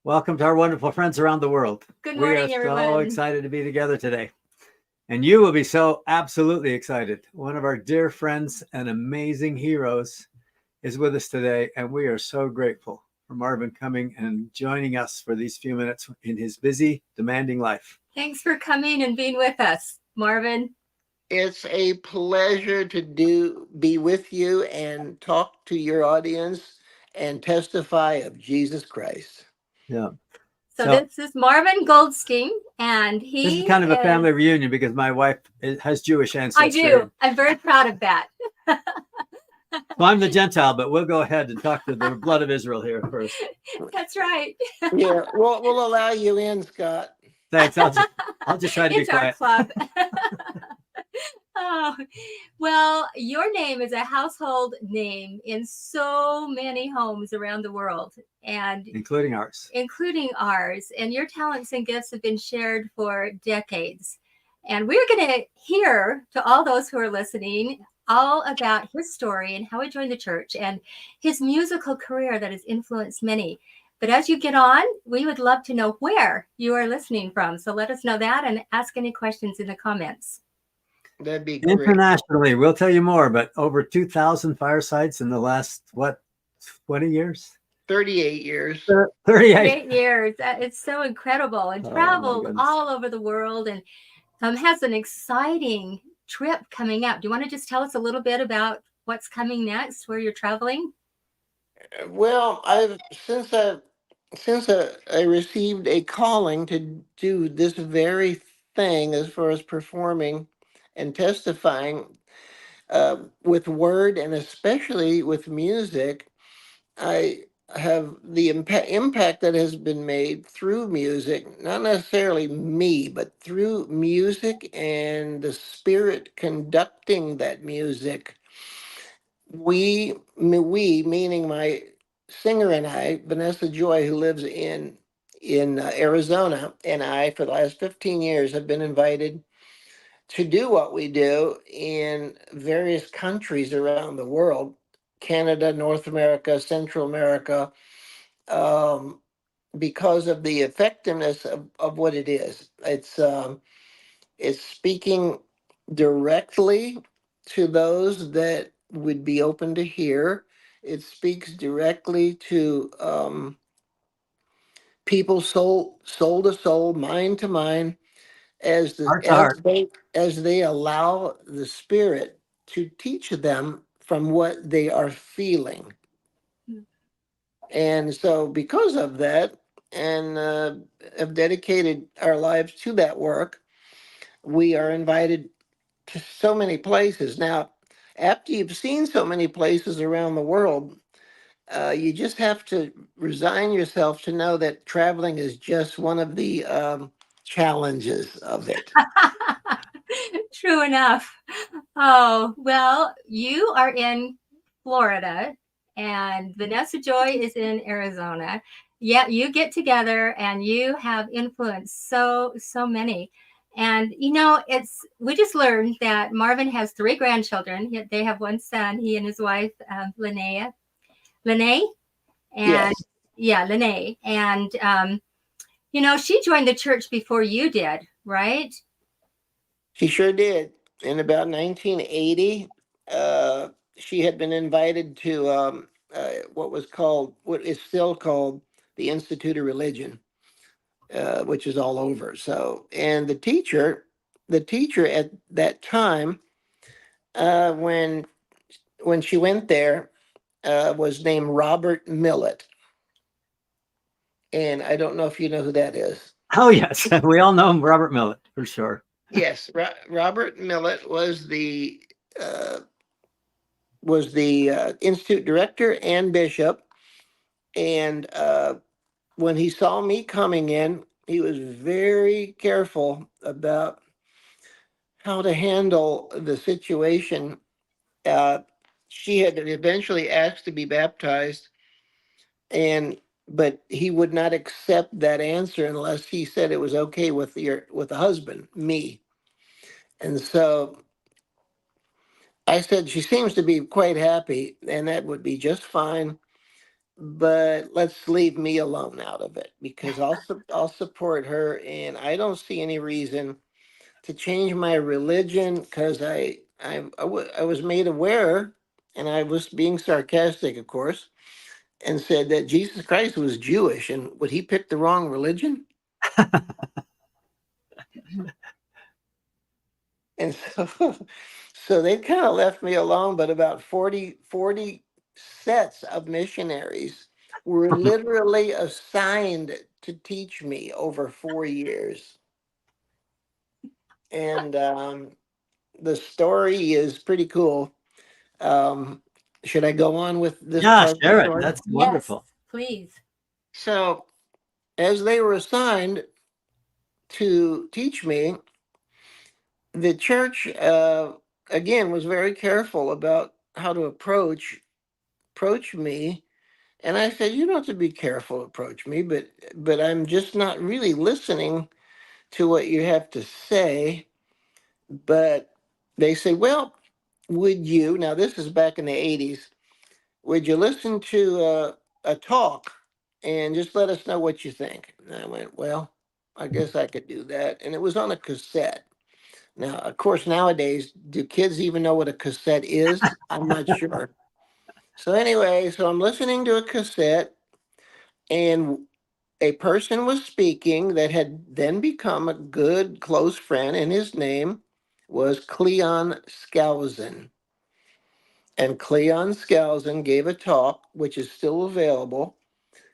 Welcome to our wonderful friends around the world. Good We are morning, so everyone. excited to be together today. And you will be so absolutely excited. One of our dear friends and amazing heroes is with us today, and we are so grateful for Marvin coming and joining us for these few minutes in his busy, demanding life. Thanks for coming and being with us, Marvin. It's a pleasure to be with you and talk to your audience and testify of Jesus Christ. Yeah. So So this is Marvin Goldstein, and this is he kind of a is, family reunion because my wife has Jewish I ancestry. do. I'm very proud of that. So I'm the Gentile, but we'll go ahead and talk to the blood of Israel here first. That's right. Yeah, we'll allow you in, Scott. Thanks. I'll just try to be It's our quiet. club. Oh, well, your name is a household name in so many homes around the world, and Including ours. including ours. And your talents and gifts have been shared for decades. And we're going to hear to all those who are listening all about his story and how he joined the church and his musical career that has influenced many. But as you get on, we would love to know where you are listening from. So let us know that and ask any questions in the comments. That'd be great. Internationally, we'll tell you more, but over 2,000 firesides in the last, 20 years? 38 years. 38. 8 years. It's so incredible, and Oh, my traveled goodness. all over the world, and has an exciting trip coming up. Do you want to just tell us a little bit about what's coming next, where you're traveling? Well, since I received a calling to do this very thing as far as performing and testifying with word and especially with music. I have the impact that has been made through music, not necessarily me, but through music and the spirit conducting that music. We meaning my singer and I, Vanessa Joy, who lives in Arizona, and I, for the last 15 years, have been invited to do what we do in various countries around the world, Canada, North America, Central America, um, because of the effectiveness of what it is. It's speaking directly to those that would be open to hear. It speaks directly to people, soul to soul, mind to mind, Heart to heart. as they allow the spirit to teach them from what they are feeling. And so because of that, and have dedicated our lives to that work, we are invited to so many places. Now, after you've seen so many places around the world, you just have to resign yourself to know that traveling is just one of the challenges of it. True enough. Oh, well, you are in Florida and Vanessa Joy is in Arizona. Yeah, you get together and you have influenced so many. And it's we just learned that Marvin has three grandchildren. They have one son, he and his wife, Lene, and Yes, yeah, Lene. And she joined the church before you did, right? she sure did. In about 1980, she had been invited to what is still called the Institute of Religion, which is all over. So, and the teacher at that time, when she went there, was named Robert Millet, and I don't know if you know who that is. Oh, yes. We all know him, Robert Millet, for sure. Yes, Robert Millet uh, was the institute director and bishop, and when he saw me coming in, he was very careful about how to handle the situation. Uh, she had eventually asked to be baptized, and but he would not accept that answer unless he said it was okay with the husband, me. And so I said she seems to be quite happy, and that would be just fine. but let's leave me alone out of it because I'll support her, and I don't see any reason to change my religion because I was made aware, and I was being sarcastic, of course, and said that Jesus Christ was Jewish, and would he pick the wrong religion? And so, so they kind of left me alone, but about 40 sets of missionaries were literally assigned to teach me over 4 years. And the story is pretty cool. Um, should I go on with this Yeah, part of the share it. story? That's Yes, wonderful. please. So, as they were assigned to teach me, the church again was very careful about how to approach me. And I said, you don't have to be careful to approach me, but I'm just not really listening to what you have to say. But they said, well, would you, now this is back in the 80s, would you listen to a talk and just let us know what you think? And I went, well, I guess I could do that. And it was on a cassette. Now, of course, nowadays, do kids even know what a cassette is? I'm not sure. So anyway, so I'm listening to a cassette, and a person was speaking that had then become a good close friend, and his name was Cleon Skousen. And Cleon Skousen gave a talk, which is still available,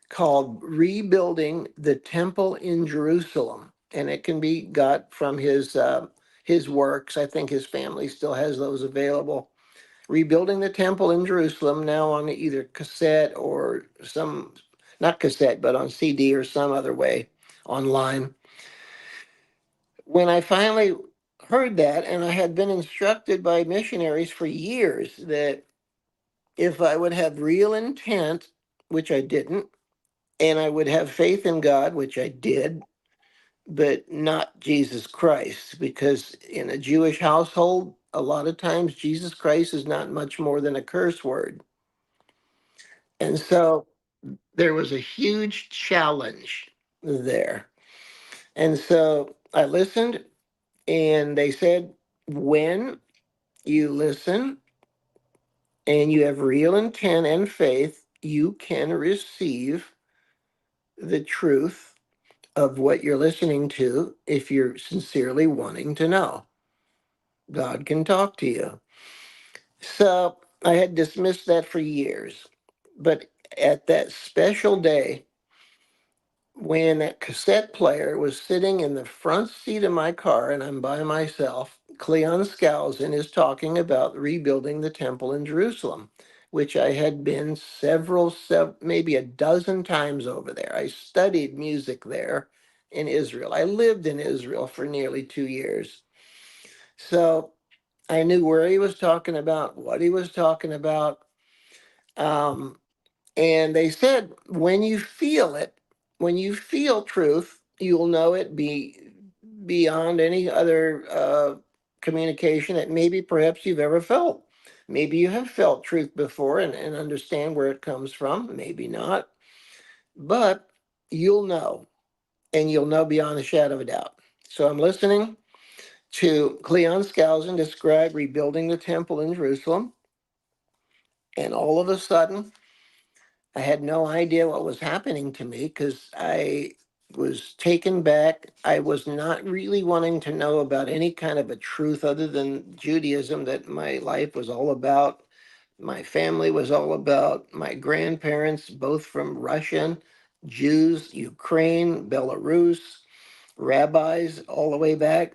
called Rebuilding the Temple in Jerusalem. And it can be got from his works. I think his family still has those available. Rebuilding the Temple in Jerusalem, now on either cassette or some, not cassette, but on CD or some other way online. When I finally heard that, and I had been instructed by missionaries for years that if I would have real intent, which I didn't, and I would have faith in God, which I did, but not Jesus Christ, because in a Jewish household, a lot of times Jesus Christ is not much more than a curse word. And so there was a huge challenge there. And so I listened, and they said, when you listen and you have real intent and faith, you can receive the truth of what you're listening to if you're sincerely wanting to know. God can talk to you. So I had dismissed that for years. But at that special day, when that cassette player was sitting in the front seat of my car and I'm by myself, Cleon Skousen is talking about rebuilding the temple in Jerusalem, which I had been maybe a dozen times over there. I studied music there in Israel. I lived in Israel for nearly 2 years. So I knew where he was talking about, what he was talking about. Um, and they said, when you feel it, when you feel truth, you'll know it beyond any other communication that maybe perhaps you've ever felt. Maybe you have felt truth before and understand where it comes from, maybe not, but you'll know, and you'll know beyond a shadow of a doubt. So I'm listening to Cleon Skousen describe rebuilding the temple in Jerusalem, and all of a sudden, I had no idea what was happening to me because I was taken back. I was not really wanting to know about any kind of a truth other than Judaism that my life was all about. My family was all about. My grandparents, both from Russian, Jews, Ukraine, Belarus, rabbis, all the way back.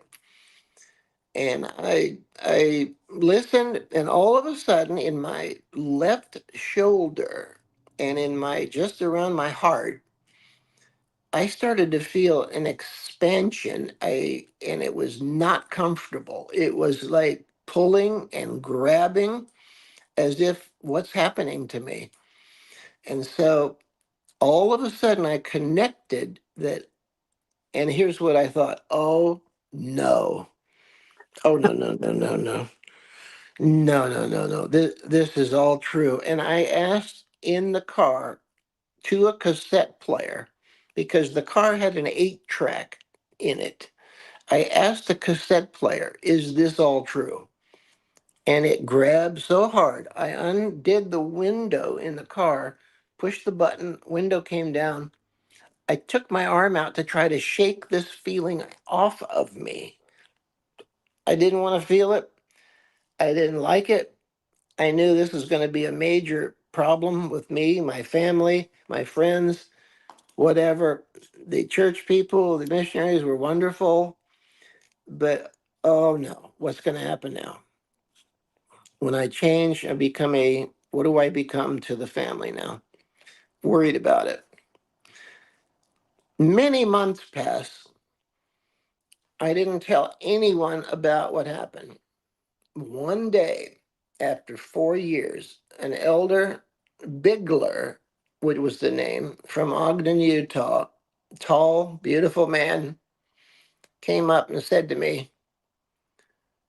And I listened, and all of a sudden in my left shoulder and in my just around my heart, I started to feel an expansion. And it was not comfortable. It was like pulling and grabbing as if what's happening to me. And so all of a sudden I connected that, and here's what I thought, oh no. Oh no, no, no, no, no. No, no, no, no. This is all true. And I asked in the car, to a cassette player because the car had an 8-track in it. I asked the cassette player, is this all true? And it grabbed so hard. I undid the window in the car, pushed the button, window came down. I took my arm out to try to shake this feeling off of me. I didn't want to feel it. I didn't like it. I knew this was going to be a major problem with me, my family, my friends, whatever. The church people, the missionaries were wonderful. But oh no, what's going to happen now? When I change, I become what do I become to the family now? Worried about it. Many months pass. I didn't tell anyone about what happened. One day, after 4 years, an elder, Bigler, which was the name, from Ogden, Utah, tall, beautiful man, came up and said to me,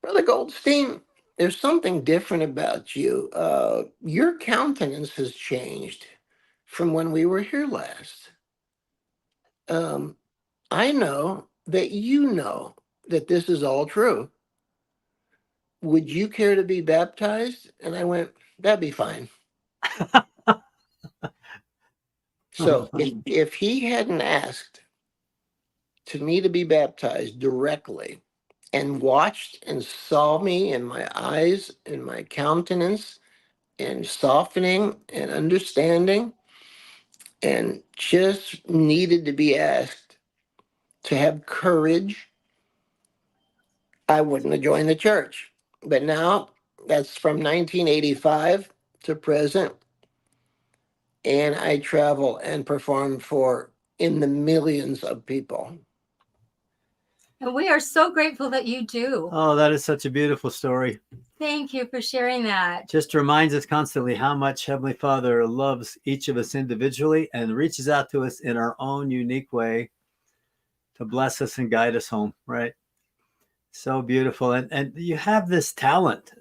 Brother Goldstein, there's something different about you. Your countenance has changed from when we were here last. Um, I know that you know that this is all true. Would you care to be baptized? And I went, that'd be fine. So if he hadn't asked to me to be baptized directly and watched and saw me in my eyes and my countenance and softening and understanding and just needed to be asked to have courage, I wouldn't have joined the church. But now that's from 1985 to present. And I travel and perform for in the millions of people. And we are so grateful that you do. Oh, that is such a beautiful story. Thank you for sharing that. Just reminds us constantly how much Heavenly Father loves each of us individually and reaches out to us in our own unique way to bless us and guide us home, right? So beautiful. And you have this talent.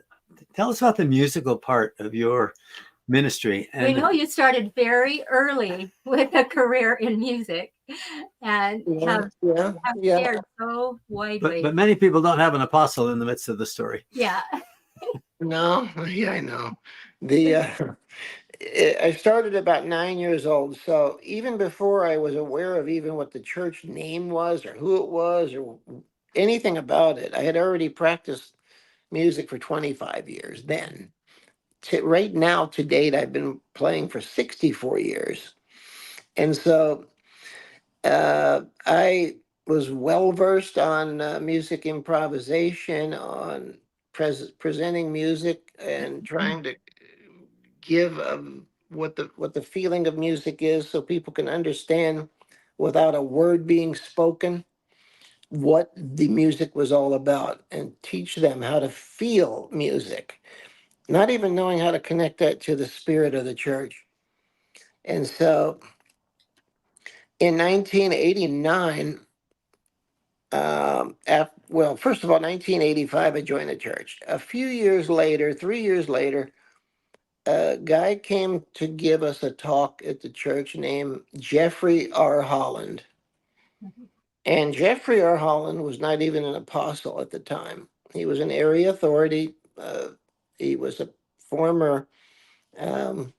Tell us about the musical part of your ministry. We And know you started very early with a career in music and have shared so widely. but many people don't have an apostle in the midst of the story. Yeah. No, yeah, I know. I started about 9 years old. So even before I was aware of even what the church name was or who it was or anything about it, I had already practiced music for 25 years then. Right now, to date, I've been playing for 64 years. And so I was well versed on music improvisation, on presenting music, and trying to give what the feeling of music is, so people can understand without a word being spoken what the music was all about, and teach them how to feel music, not even knowing how to connect that to the spirit of the church. And so in 1989, well, first of all, 1985, I joined the church. A few years later, 3 years later, a guy came to give us a talk at the church named Jeffrey R. Holland. And Jeffrey R. Holland was not even an apostle at the time. He was an area authority. He was a former um,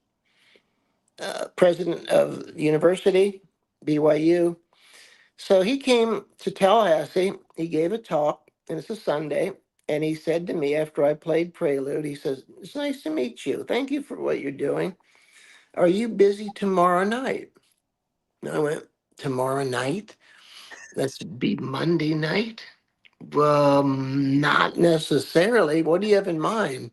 president of the university, BYU. So he came to Tallahassee. He gave a talk, and it's a Sunday. And he said to me after I played Prelude, he says, "It's nice to meet you. Thank you for what you're doing. Are you busy tomorrow night?" And I went, "Tomorrow night? That's be Monday night?" Not necessarily. What do you have in mind?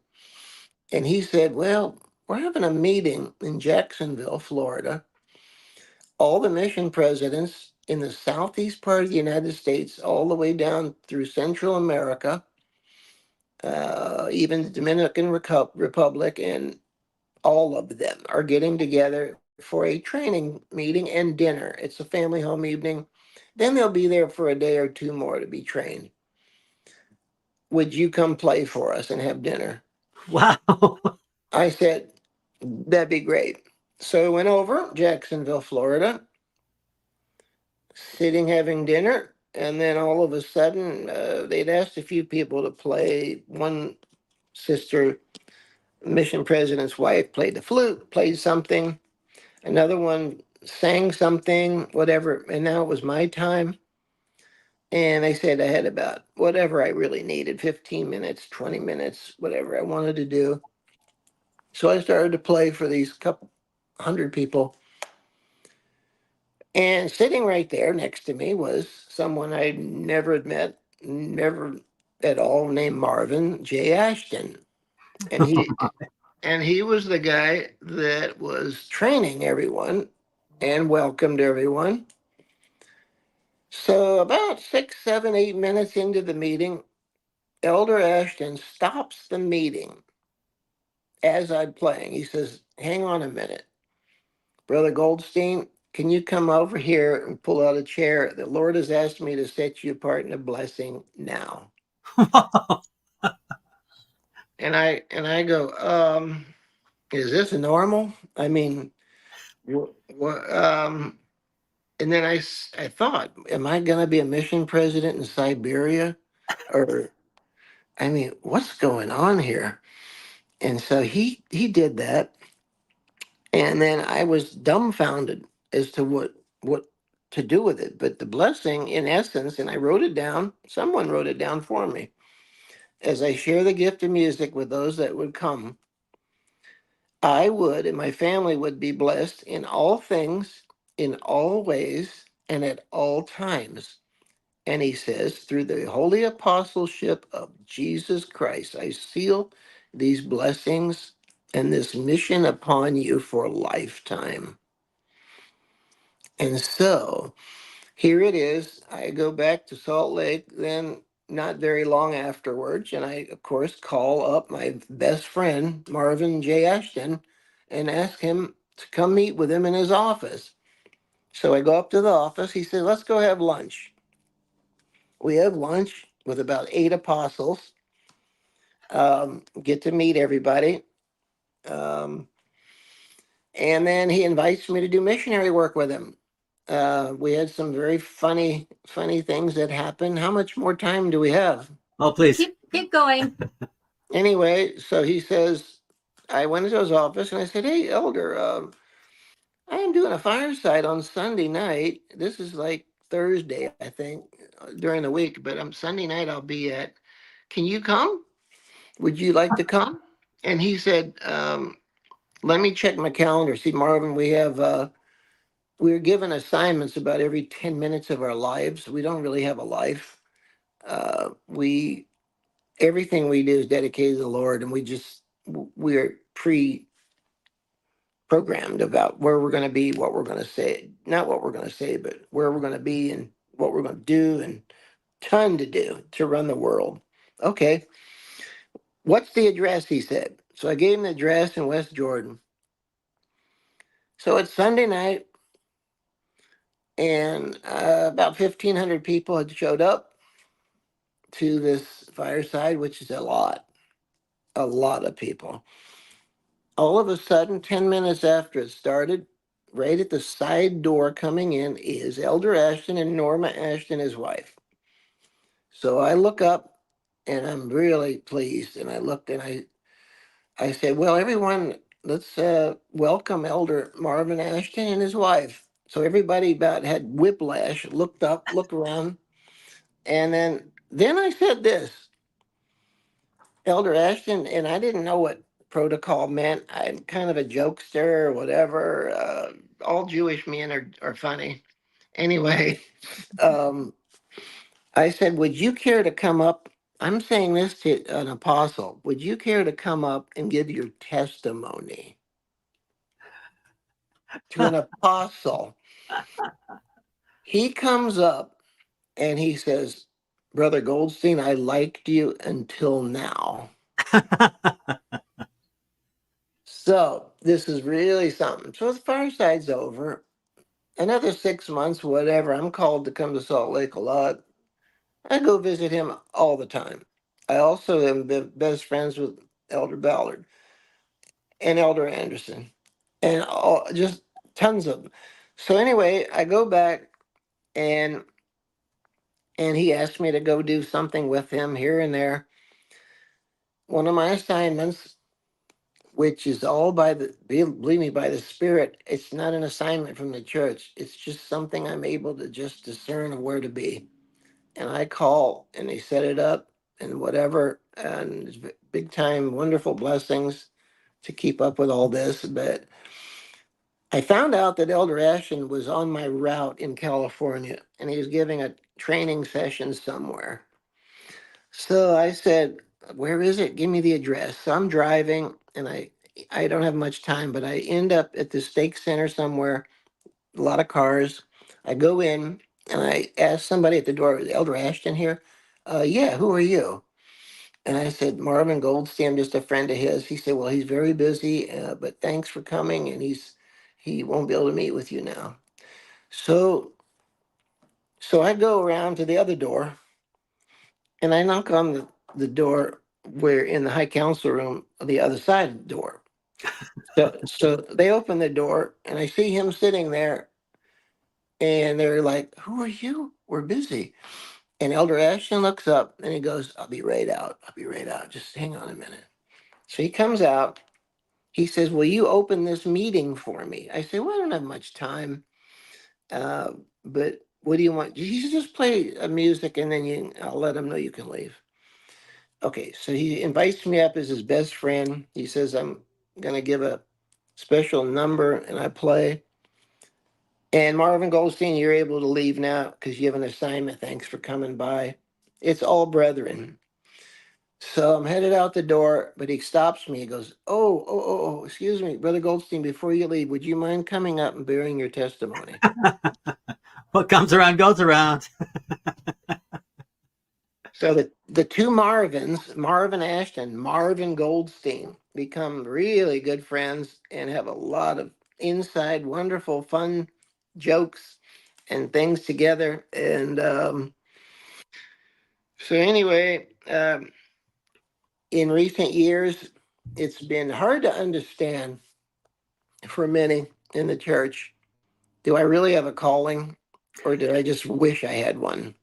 And he said, "Well, we're having a meeting in Jacksonville, Florida. All the mission presidents in the southeast part of the United States, all the way down through Central America, even the Dominican Republic, and all of them are getting together for a training meeting and dinner. It's a family home evening. Then they'll be there for a day or two more to be trained. Would you come play for us and have dinner?" Wow. I said, "That'd be great." So I went over Jacksonville, Florida, sitting having dinner, and then all of a sudden they'd asked a few people to play. One sister, mission president's wife, played the flute, played something. Another one sang something, whatever. And now it was my time. And I said I had about whatever I really needed, 15 minutes, 20 minutes, whatever I wanted to do. So I started to play for these couple hundred people. And sitting right there next to me was someone I never had met, never at all, named Marvin J. Ashton. And he was the guy that was training everyone and welcomed everyone. So about 6, 7, 8 minutes into the meeting, Elder Ashton stops the meeting as I'm playing. He says, "Hang on a minute. Brother Goldstein, can you come over here and pull out a chair? The Lord has asked me to set you apart in a blessing now." And I go, is this normal? I mean, and then I thought, am I going to be a mission president in Siberia? Or, I mean, what's going on here? And so he did that. And then I was dumbfounded as to what to do with it. But the blessing, in essence, and I wrote it down, someone wrote it down for me. As I share the gift of music with those that would come, I would and my family would be blessed in all things, in all ways, and at all times. And he says, through the holy apostleship of Jesus Christ, I seal these blessings and this mission upon you for a lifetime. And so here it is. I go back to Salt Lake, then not very long afterwards, and I, of course, call up my best friend, Marvin J. Ashton, and ask him to come meet with him in his office. So I go up to the office. He said, "Let's go have lunch." We have lunch with about 8 apostles, get to meet everybody. Um, and then he invites me to do missionary work with him. We had some very funny things that happened. How much more time do we have? Oh, please. Keep going. Anyway, so he says, I went into his office and I said, "Hey, Elder, I am doing a fireside on Sunday night. This is like Thursday, I think, during the week, but on Sunday night I'll be at. Can you come? Would you like to come?" And he said, "Let me check my calendar. See, Marvin, we're given assignments about every 10 minutes of our lives. We don't really have a life. We Everything we do is dedicated to the Lord, and we're pre-programmed about where we're going to be, what we're going to say, not what we're going to say, but where we're going to be and what we're going to do, and ton to do to run the world." Okay, what's the address? He said. So I gave him the address in West Jordan. So it's Sunday night, and about 1,500 people had showed up to this fireside, which is a lot of people. All of a sudden, 10 minutes after it started, right at the side door coming in is Elder Ashton and Norma Ashton, his wife. So I look up and I'm really pleased. And I looked and I said, "Well, everyone, let's welcome Elder Marvin Ashton and his wife." So everybody about had whiplash, looked up, looked around. And then I said this, "Elder Ashton," and I didn't know what protocol meant. I'm kind of a jokester or whatever. All Jewish men are funny. Anyway, um, I said, "Would you care to come up?" I'm saying this to an apostle. "Would you care to come up and give your testimony?" To an apostle. He comes up and he says, "Brother Goldstein, I liked you until now." So this is really something. So the fireside's over. Another 6 months, whatever. I'm called to come to Salt Lake a lot. I go visit him all the time. I also am best friends with Elder Ballard and Elder Anderson. and just tons of them. So anyway, I go back and he asked me to go do something with him here and there. One of my assignments, which is all by the, believe me, by the Spirit, it's not an assignment from the church. It's just something I'm able to just discern of where to be. And I call and they set it up and whatever. And it's big time, wonderful blessings to keep up with all this. But I found out that Elder Ashton was on my route in California and he was giving a training session somewhere. So I said, "Where is it? Give me the address." So I'm driving and I don't have much time, but I end up at the stake center somewhere, a lot of cars. I go in and I ask somebody at the door, "Is Elder Ashton here?" Yeah, who are you? And I said, "Marvin Goldstein, I'm just a friend of his." He said, "Well, he's very busy, but thanks for coming, and he won't be able to meet with you now." So I go around to the other door and I knock on the door where in the high council room on the other side of the door. So they open the door and I see him sitting there and they're like, "Who are you? We're busy." And Elder Ashton looks up and he goes, "I'll be right out. I'll be right out. Just hang on a minute." So he comes out. He says, "Will you open this meeting for me?" I say, "Well, I don't have much time. Uh, but what do you want?" "You just play music and then I'll let him know you can leave." Okay, so he invites me up as his best friend. He says, "I'm going to give a special number," and I play. And Marvin Goldstein, you're able to leave now because you have an assignment. Thanks for coming by. It's all brethren. So I'm headed out the door, but he stops me. He goes, excuse me, Brother Goldstein, before you leave, would you mind coming up and bearing your testimony?" What comes around goes around. So the two Marvins, Marvin Ashton, Marvin Goldstein, become really good friends and have a lot of inside, wonderful, fun jokes and things together. And so anyway, in recent years, it's been hard to understand for many in the church. Do I really have a calling, or did I just wish I had one?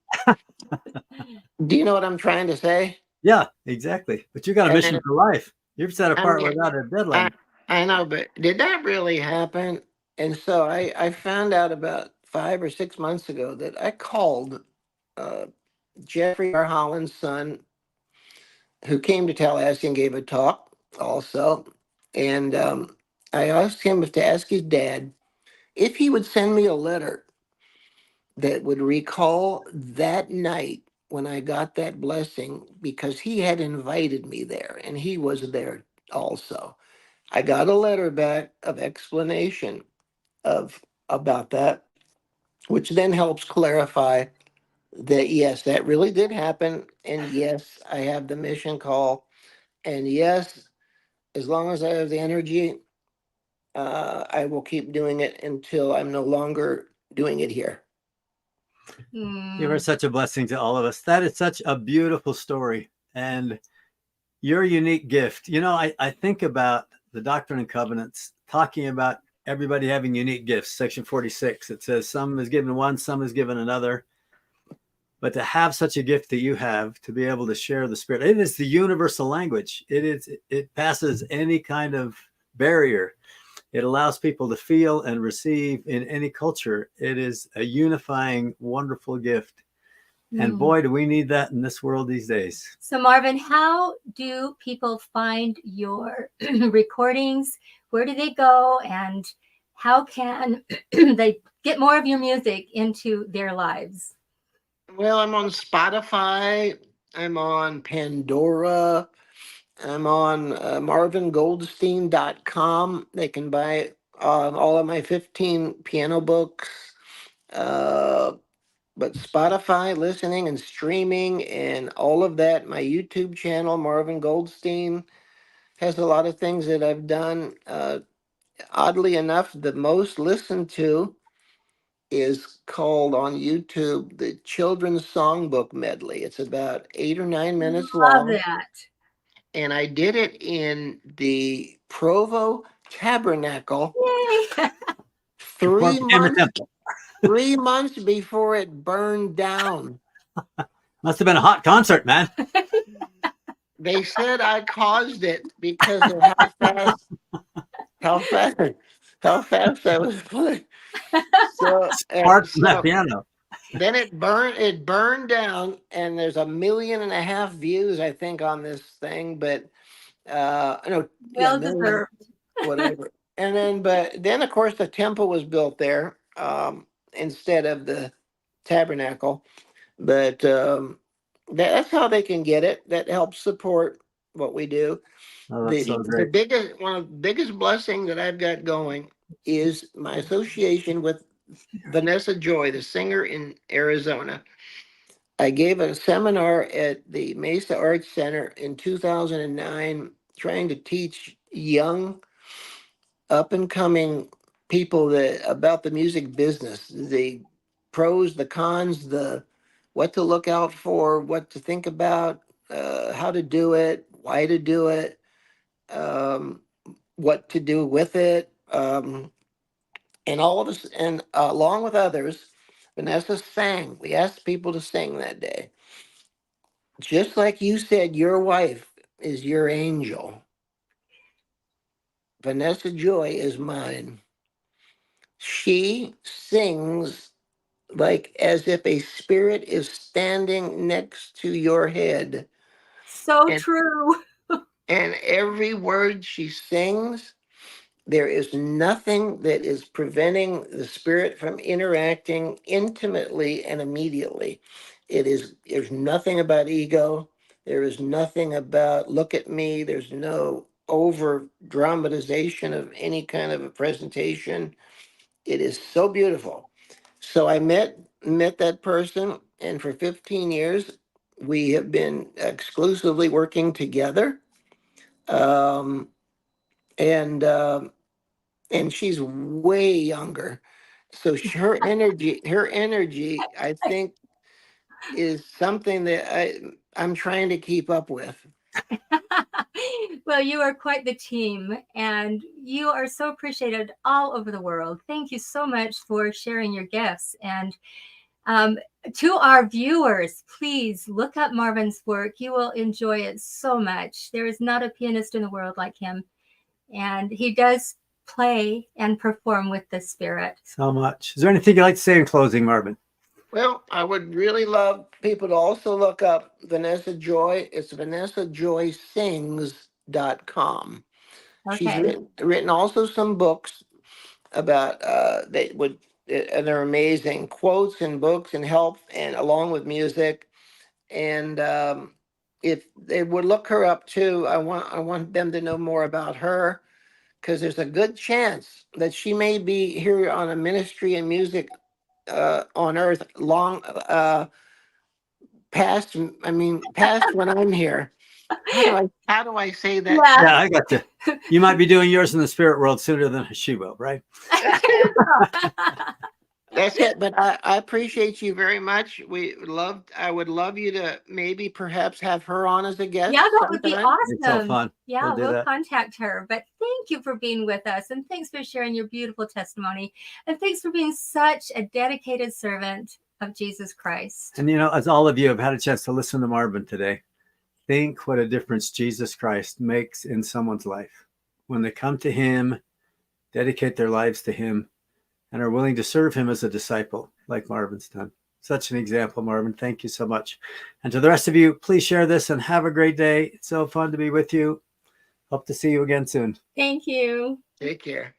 Do you know what I'm trying to say? Yeah, exactly. But you got a And mission then for life. You're set I apart mean, without a I deadline. I know, but did that really happen? And so I found out about 5 or 6 months ago that I called uh, Jeffrey R. Holland's son, who came to Tallahassee and gave a talk also, and I asked him to ask his dad if he would send me a letter that would recall that night when I got that blessing because he had invited me there and he was there also. I got a letter back of explanation of about that, which then helps clarify that yes, that really did happen, and yes, I have the mission call, and yes, as long as I have the energy, I will keep doing it until I'm no longer doing it here. You are Mm. such a blessing to all of us. That is such a beautiful story. And your unique gift. You know, I think about the Doctrine and Covenants talking about everybody having unique gifts. Section 46, it says some is given one, some is given another. But to have such a gift that you have, to be able to share the Spirit, it is the universal language. It passes any kind of barrier. It allows people to feel and receive in any culture. It is a unifying, wonderful gift. And Mm. boy, do we need that in this world these days. So, Marvin, how do people find your recordings? Where do they go? And how can they get more of your music into their lives? Well, I'm on Spotify. I'm on Pandora. I'm on marvingoldstein.com. They can buy all of my 15 piano books. Uh, but Spotify, listening and streaming and all of that. My YouTube channel, Marvin Goldstein, has a lot of things that I've done. Oddly enough, the most listened to is called on YouTube the Children's Songbook Medley. It's about 8 or 9 minutes Love long. that. And I did it in the Provo, tabernacle Yay. Before it became a temple. 3 months before it burned down. Must have been a hot concert, man. They said I caused it because of how fast, how fast I was playing. So, Spark from that piano. then it burned down, and there's 1.5 million views, I think, on this thing. But no, yeah, Well million, deserved. whatever. But then, of course, the temple was built there instead of the tabernacle. But that's how they can get it. That helps support what we do. Oh, that's so The great. biggest one of the biggest blessing that I've got going is my association with Vanessa Joy, the singer in Arizona. I gave a seminar at the Mesa Arts Center in 2009, trying to teach young, up and coming people about the music business, the pros, the cons, the what to look out for, what to think about, how to do it, why to do it, what to do with it. And all of us, and along with others, Vanessa sang. We asked people to sing that day. Just like you said, your wife is your angel. Vanessa Joy is mine. She sings like as if a spirit is standing next to your head. So And, true. and every word she sings, there is nothing that is preventing the spirit from interacting intimately and immediately. There's nothing about ego. There is nothing about look at me. There's no over dramatization of any kind of a presentation. It is so beautiful. So I met that person, and for 15 years we have been exclusively working together. Um, and and she's way younger, so her energy, I think, is something that I'm trying to keep up with. Well, you are quite the team, and you are so appreciated all over the world. Thank you so much for sharing your gifts. And um, to our viewers, please look up Marvin's work. You will enjoy it so much. There is not a pianist in the world like him, and he does play and perform with the spirit. So much. Is there anything you'd like to say in closing, Marvin? Well, I would really love people to also look up Vanessa Joy. It's vanessajoysings.com. She's Okay. written also some books about and they're amazing quotes and books and help, and along with music. And if they would look her up too, I want them to know more about her, because there's a good chance that she may be here on a ministry and music on earth long past. I mean, past when I'm here. How do I say that? Yeah. Yeah, I got you. You might be doing yours in the spirit world sooner than she will, right? That's it. But I appreciate you very much. I would love you to maybe perhaps have her on as a guest Yeah, that would be sometime. It's so awesome. fun. Yeah, do we'll that. contact her. But thank you for being with us, and thanks for sharing your beautiful testimony, and thanks for being such a dedicated servant of Jesus Christ. And as all of you have had a chance to listen to Marvin today, think what a difference Jesus Christ makes in someone's life when they come to him, dedicate their lives to him, and are willing to serve him as a disciple, like Marvin's done. Such an example, Marvin. Thank you so much. And to the rest of you, please share this and have a great day. It's so fun to be with you. Hope to see you again soon. Thank you. Take care.